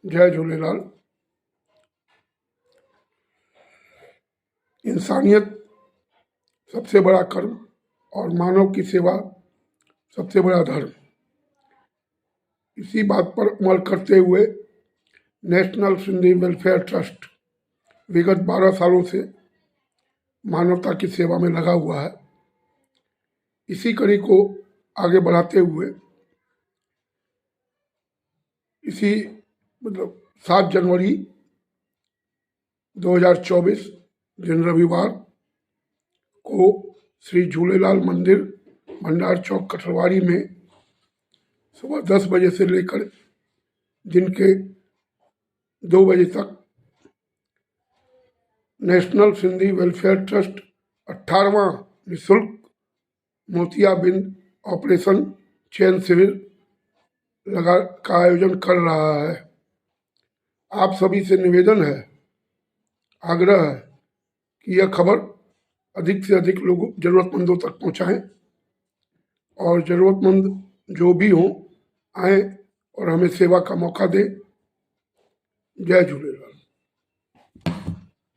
जय झूलेलाल। इंसानियत सबसे बड़ा कर्म और मानव की सेवा सबसे बड़ा धर्म। इसी बात पर अमल करते हुए नेशनल सिंधी वेलफेयर ट्रस्ट विगत 12 सालों से मानवता की सेवा में लगा हुआ है। इसी कड़ी को आगे बढ़ाते हुए इसी 7 जनवरी 2024 दिन रविवार को श्री झूलेलाल मंदिर भंडार चौक कठरवाड़ी में सुबह 10 बजे से लेकर दिन के 2 बजे तक नेशनल सिंधी वेलफेयर ट्रस्ट 18वां निःशुल्क मोतियाबिंद ऑपरेशन चैन शिविर का आयोजन कर रहा है। आप सभी से निवेदन है, आग्रह है कि यह खबर अधिक से अधिक लोगों जरूरतमंदों तक पहुंचाएं और ज़रूरतमंद जो भी हों आए और हमें सेवा का मौका दें। जय झूलेलाल।